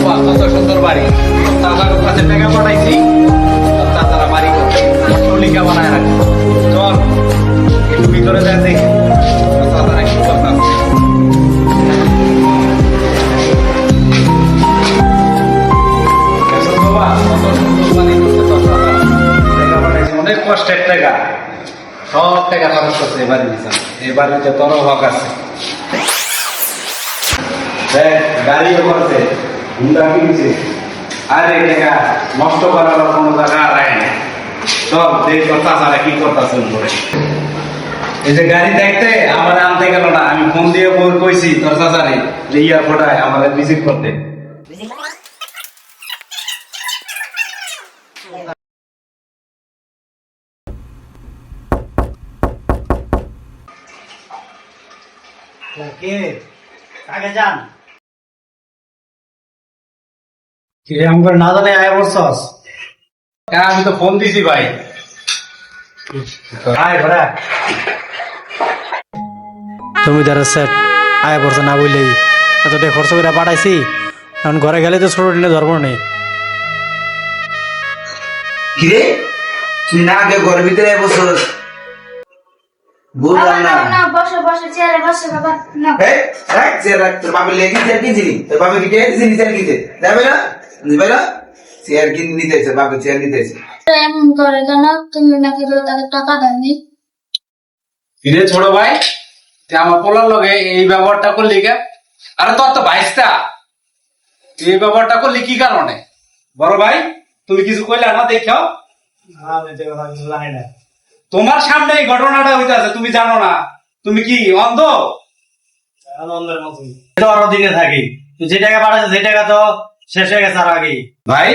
বাবা কত সুন্দর বাড়ি চাচার কাছে টাকা পাঠাইছি চাচারা বাড়ি করছে টলিকা বানায় রাখছে চল একটু ভিতরে দেন দেখি চাচারা কি করতাম বাবা কত সুন্দর বাড়ি করছে চাচারা টাকা পাঠাইছি অনেক কষ্টের টাকা সব টাকা খরচ করছে এবার নিতাম এবার নিতে তোর হক আছে গাড়িও করছে হুন্ডা কিনছে আরে টাকা নষ্ট করার কোনো জায়গা রায় না সব দেখ চাচারা কি করতেছে করে এই যে গাড়ি দেখতে আমার আনতে গেল না আমি ফোন দিয়ে বই কইছি তোর চাচারে যে এয়ারপোর্টে আমাদের ভিজিট করতে আগে যান আমার না জানে আয় বলছস হ্যাঁ আমি তো ফোন দিছি ভাই আয় ঘোড়া জমিদার সেট আয় পড়ছে না বললেই এতটা খরচ করে পাঠাইছি এখন ঘরে গেলে তো ছোট দিনে ধরবো নেই কিরে তুই না আগে ঘরের ভিতরে বসছস বুঝলাম না বসে বসে চেয়ারে বসে বাবা না রাখ চেয়ার রাখ তোর বাবা লেগে চেয়ার কিনছিলি তোর বাবা কি কিনছিলি চেয়ার কিনতে যাবে না যাবে না চেয়ার কিনে নিতেছে বাবা চেয়ার নিতেছে এমন করে কেন তুমি নাকি তাকে টাকা দেননি কিরে ছোট ভাই তুই আমার পোলার লগে এই ব্যবহারটা করলি কে আরে তোর তো বাইশটা এই ব্যবহারটা করলি কি কারণে বড় ভাই তুমি কিছু কইলা না দেখাও জানি না তোমার সামনে এই ঘটনাটা হইতাছে তুমি জানো না তুমি কি অন্ধ আনন্দের মতোই তো আরো দিনে থাকি তুই যে টাকা পাঠাচ্ছিস সেই টাকা তো শেষ হয়ে গেছে আর আগেই ভাই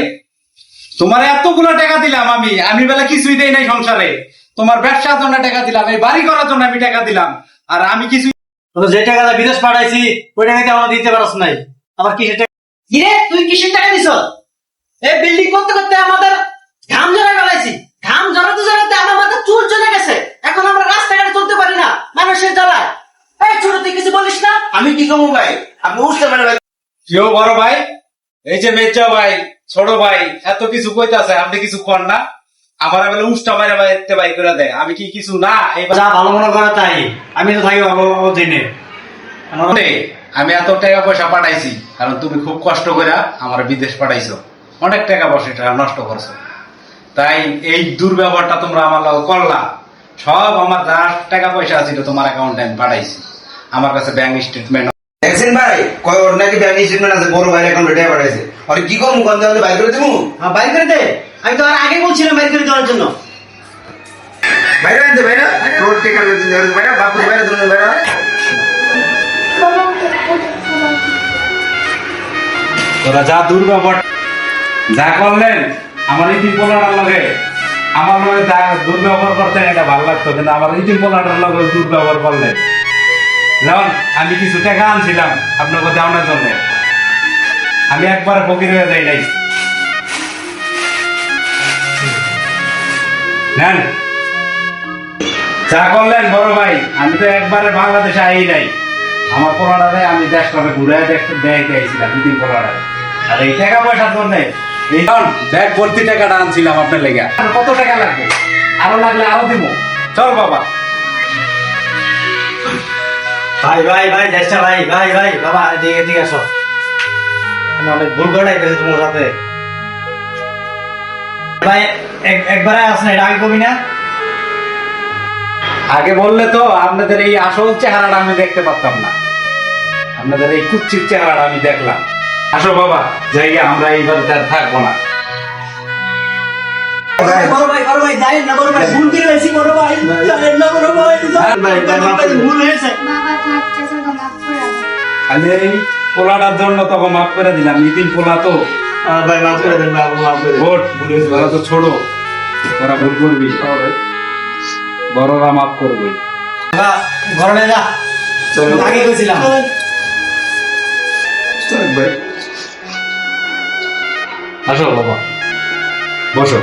তোমার এতগুলো টাকা দিলাম আমি বেলা কিছুই দেই নাই সংসারে তোমার ব্যবসার জন্য টাকা দিলাম এই বাড়ি করার জন্য আমি টাকা দিলাম আর আমি কিছু তো যে টাকাটা বিদেশ পাঠাইছি ওই টাকা কি আমরা দিতে পারছ নাই আবার কিসের টাকা কিরে তুই কিসের টাকা দিছ এই বিল্ডিং করতে করতে আমাদের ঘাম ঝরা গেলাইছি ঘাম ঝরাতে ঝরাতে আমার মাথা চুল চলে গেছে এখন আমরা রাস্তাঘাটে চলতে পারি না মানুষের জ্বালায় এই ছোট তুই কিছু বলিস না আমি কি কমু ভাই আপনি উঠতে পারেন ভাই কেউ বড় ভাই এই যে মেজা ভাই ছোট ভাই এত কিছু কইতাছে আপনি কিছু কর না আমার বেলা উষ্টা বাইরে বাইরে বাই করে দেয় আমি কি কিছু না এই যা ভালো মনে করে তাই আমি তো থাকি ভালো দিনে আমি এত টাকা পয়সা পাঠাইছি কারণ তুমি খুব কষ্ট করে আমার বিদেশ পাঠাইছো অনেক টাকা পয়সা নষ্ট করছো তাই এই দুর্ব্যবহারটা তোমরা আমার লগে করলা সব আমার যা টাকা পয়সা ছিল তোমার অ্যাকাউন্টে আমি পাঠাইছি আমার কাছে ব্যাংক স্টেটমেন্ট দেখছেন ভাই কয় ওর নাকি ব্যাংক স্টেটমেন্ট আছে বড় ভাইয়ের অ্যাকাউন্টে টাকা পাঠাইছে আর কি করবো গন্ধে গন্ধে বাইর করে দেবো হ্যাঁ বাইর করে দে আমি তো আর আগে বলছিলাম বাইর করে দেওয়ার জন্য বাইরে আনতে ভাই না তোর টাকা বাইরে বাপুর বাইরে ধরে বাইরে তোরা যা দুর্ব্যবহার যা করলেন আমার এই পোলাটার লগে আমার লগে যা দুর্ব্যবহার করতেন এটা ভালো লাগতো কিন্তু আমার এই পোলাটার লগে দুর্ব্যবহার করলেন যেমন আমি কিছু টাকা আনছিলাম আপনাকে দেওয়ানোর জন্য আমি একবার ফকির হয়ে যাই নাই নেন যা করলেন বড় ভাই আমি তো একবারে বাংলাদেশে আই নাই আমার পোলাটারে আমি দেশটাকে ঘুরে দেখতে দেখাইছিলাম দুদিন পোলাটারে আর এই টাকা পয়সার জন্য এই ব্যাগ ভর্তি টাকাটা আনছিলাম আপনার লেগে আর কত টাকা লাগবে আরো লাগলে আরো দিব চল বাবা ভাই ভাই ভাই দেশটা ভাই ভাই ভাই বাবা এদিকে এদিকে আসো আমি অনেক ভুল করে গেছি তোমার সাথে ভাই একবারে আসেন এটা আগে কবি না আগে বললে তো আপনাদের এই আসল চেহারাটা আমি দেখতে পারতাম না আপনাদের এই কুচ্ছির চেহারাটা আমি দেখলাম আসো বাবা জায়গা আমরা এইবার থাকবো না বড় ভাই যাই না বড় ভাই ভুল করে গেছি বড় ভাই যাই না বড় ভাই ভুল হয়েছে বাবা থাকছে তো মাফ করে দাও খালি এই পোলাটার জন্য তখন মাফ করে দিলাম নিতিন পোলা তো ভাই মাফ করে দেন বাবু মাফ করে ভোট ওরা তো ছোট তোরা ভুল করবি বড়রা মাফ করবে ঘরে যা আগে কইছিলাম আসো বাবা বসো